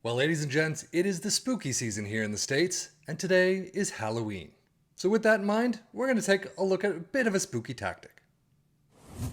Well, ladies and gents, it is the spooky season here in the States, and today is Halloween. So, with that in mind, we're going to take a look at a bit of a spooky tactic.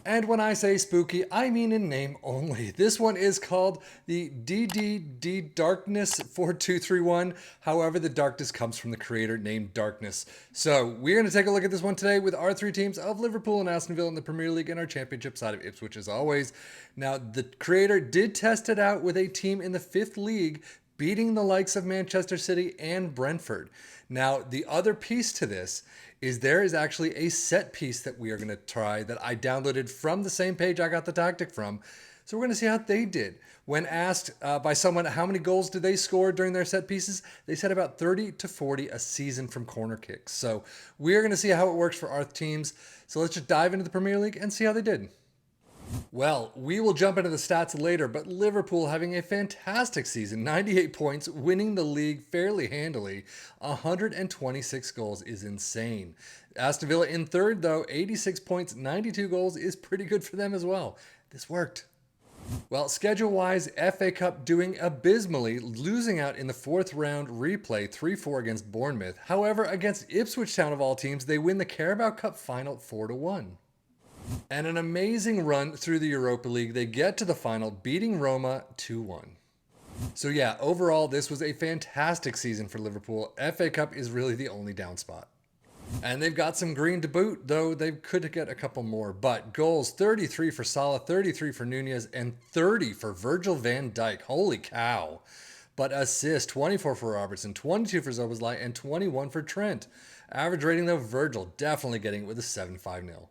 And when I say spooky, I mean in name only. This one is called the DDDDarRkNeSs 4231. However, the darkness comes from the creator named Darkness. So we're going to take a look at this one today with our three teams of Liverpool and Aston Villa in the Premier League and our championship side of Ipswich as always. Now, the creator did test it out with a team in the 5th league, beating the likes of Manchester City and Brentford. Now, the other piece to this is there is actually a set piece that we are going to try that I downloaded from the same page I got the tactic from. So we're going to see how they did. When asked by someone how many goals did they score during their set pieces, they said about 30 to 40 a season from corner kicks. So we're going to see how it works for our teams. So let's just dive into the Premier League and see how they did. Well, we will jump into the stats later, but Liverpool having a fantastic season, 98 points, winning the league fairly handily, 126 goals is insane. Aston Villa in third, though, 86 points, 92 goals is pretty good for them as well. This worked. Well, schedule-wise, FA Cup doing abysmally, losing out in the 4th round replay 3-4 against Bournemouth. However, against Ipswich Town of all teams, they win the Carabao Cup final 4-1. And an amazing run through the Europa League. They get to the final, beating Roma 2-1. So yeah, overall, this was a fantastic season for Liverpool. FA Cup is really the only down spot. And they've got some green to boot, though they could get a couple more. But goals, 33 for Salah, 33 for Nunez, and 30 for Virgil van Dijk. Holy cow. But assists, 24 for Robertson, 22 for Szoboszlai, and 21 for Trent. Average rating, though, Virgil definitely getting it with a 7-5-0.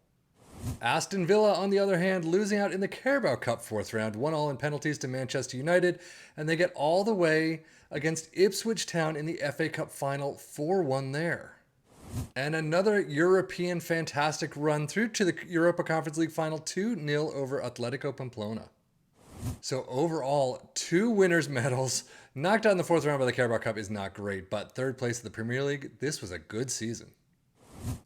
Aston Villa, on the other hand, losing out in the Carabao Cup 4th round, 1-1 in penalties to Manchester United, and they get all the way against Ipswich Town in the FA Cup final 4-1 there. And another European fantastic run through to the Europa Conference League final 2-0 over Atletico Pamplona. So overall, 2 winners' medals. Knocked out in the 4th round by the Carabao Cup is not great, but 3rd place in the Premier League, this was a good season.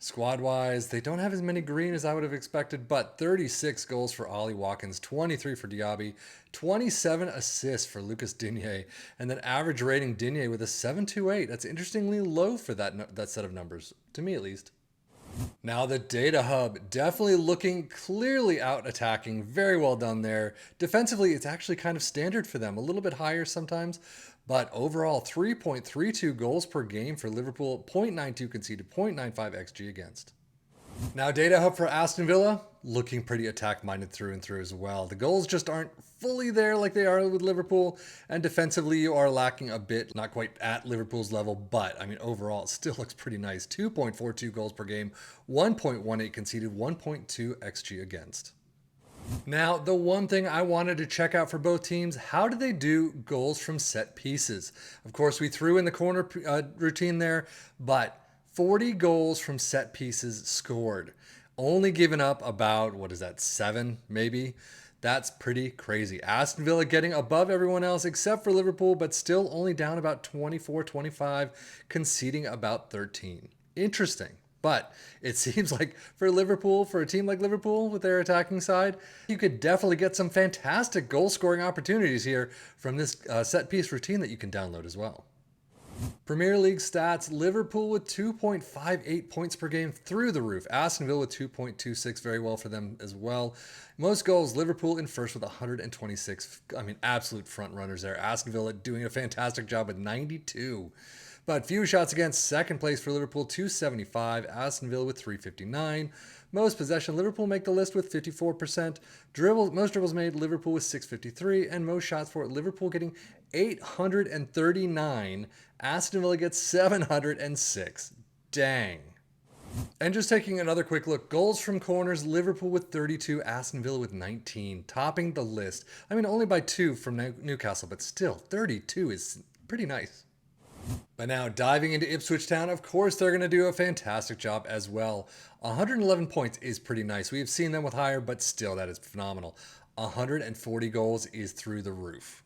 Squad-wise, they don't have as many green as I would have expected, but 36 goals for Ollie Watkins, 23 for Diaby, 27 assists for Lucas Digne, and then average rating Digne with a 7.28. That's interestingly low for that set of numbers, to me at least. Now the Data Hub, definitely looking clearly out attacking, very well done there. Defensively, it's actually kind of standard for them, a little bit higher sometimes, but overall 3.32 goals per game for Liverpool, 0.92 conceded, 0.95 XG against. Now Data Hub for Aston Villa, looking pretty attack-minded through and through as well. The goals just aren't fully there like they are with Liverpool, and defensively you are lacking a bit, not quite at Liverpool's level, but I mean overall it still looks pretty nice. 2.42 goals per game, 1.18 conceded, 1.2 XG against. Now, the one thing I wanted to check out for both teams, how did they do goals from set pieces? Of course, we threw in the corner routine there, but 40 goals from set pieces scored. Only given up about, 7 maybe? That's pretty crazy. Aston Villa getting above everyone else except for Liverpool, but still only down about 24, 25, conceding about 13. Interesting. But it seems like for Liverpool, for a team like Liverpool with their attacking side, you could definitely get some fantastic goal scoring opportunities here from this set piece routine that you can download as well. Premier League stats, Liverpool with 2.58 points per game, through the roof. Aston Villa with 2.26, very well for them as well. Most goals, Liverpool in first with 126. I mean, absolute front runners there. Aston Villa doing a fantastic job with 92. But few shots against, second place for Liverpool, 275. Aston Villa with 359. Most possession, Liverpool make the list with 54%. Most dribbles made, Liverpool with 653. And most shots for Liverpool getting 839. Aston Villa gets 706. Dang. And just taking another quick look, goals from corners, Liverpool with 32, Aston Villa with 19, topping the list. I mean, only by 2 from Newcastle, but still, 32 is pretty nice. But now diving into Ipswich Town, of course they're going to do a fantastic job as well. 111 points is pretty nice. We have seen them with higher, but still that is phenomenal. 140 goals is through the roof.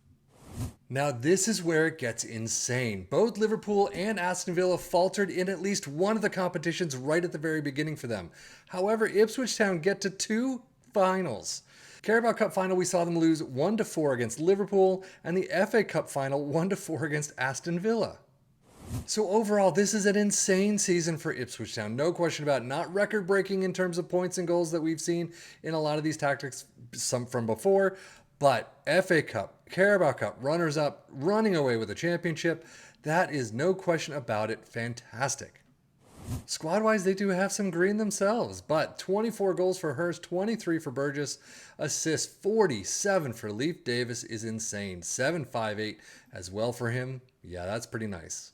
Now this is where it gets insane. Both Liverpool and Aston Villa faltered in at least one of the competitions right at the very beginning for them. However, Ipswich Town get to 2 finals. Carabao Cup final, we saw them lose 1-4 against Liverpool, and the FA Cup final 1-4 against Aston Villa. So overall, this is an insane season for Ipswich Town. No question about it. Not record-breaking in terms of points and goals that we've seen in a lot of these tactics, some from before, but FA Cup, Carabao Cup, runners-up, running away with a championship. That is no question about it. Fantastic. Squad-wise, they do have some green themselves, but 24 goals for Hurst, 23 for Burgess, assists 47 for Leif Davis is insane. 758 as well for him. Yeah, that's pretty nice.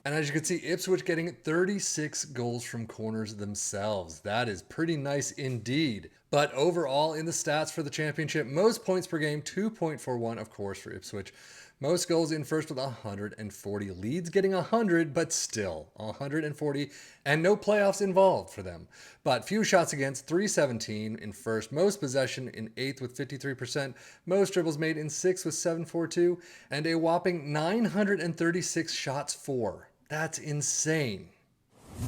And as you can see, Ipswich getting 36 goals from corners themselves. That is pretty nice indeed. But overall in the stats for the championship, most points per game, 2.41 of course for Ipswich. Most goals in first with 140. Leeds getting 100, but still 140. And no playoffs involved for them. But few shots against, 317 in first. Most possession in 8th with 53%. Most dribbles made in 6th with 742. And a whopping 936 shots for. That's insane.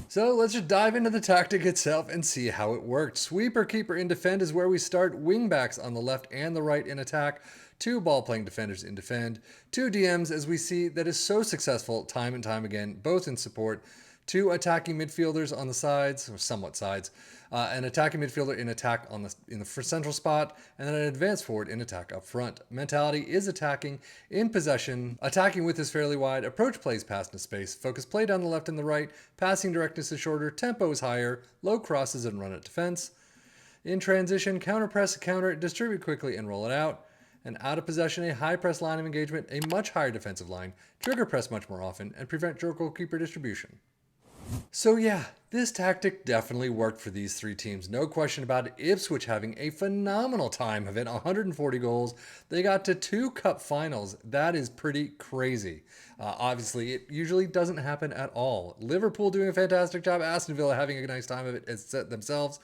So let's just dive into the tactic itself and see how it worked. Sweeper, keeper, in defend is where we start. Wingbacks on the left and the right in attack. 2 ball-playing defenders in defend. 2 DMs, as we see, that is so successful time and time again, both in support. 2 attacking midfielders on the sides, or somewhat sides. An attacking midfielder in attack in the central spot, and then an advanced forward in attack up front. Mentality is attacking, in possession, attacking width is fairly wide, approach plays past into space, focus play down the left and the right, passing directness is shorter, tempo is higher, low crosses and run at defense. In transition, counter press, counter, distribute quickly and roll it out. And out of possession, a high press line of engagement, a much higher defensive line, trigger press much more often, and prevent goalkeeper distribution. So yeah, this tactic definitely worked for these 3 teams. No question about it. Ipswich having a phenomenal time of it, 140 goals. They got to 2 cup finals. That is pretty crazy. Obviously, it usually doesn't happen at all. Liverpool doing a fantastic job. Aston Villa having a nice time of it themselves.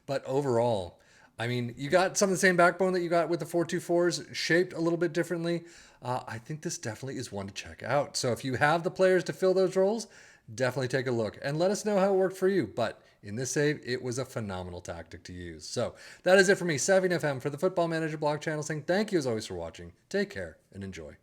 But overall, I mean, you got some of the same backbone that you got with the 4-2-4s, shaped a little bit differently. I think this definitely is one to check out. So if you have the players to fill those roles, definitely take a look and let us know how it worked for you. But in this save, it was a phenomenal tactic to use. So that is it for me, Savvy FM, for the Football Manager blog channel, saying thank you as always for watching. Take care and enjoy.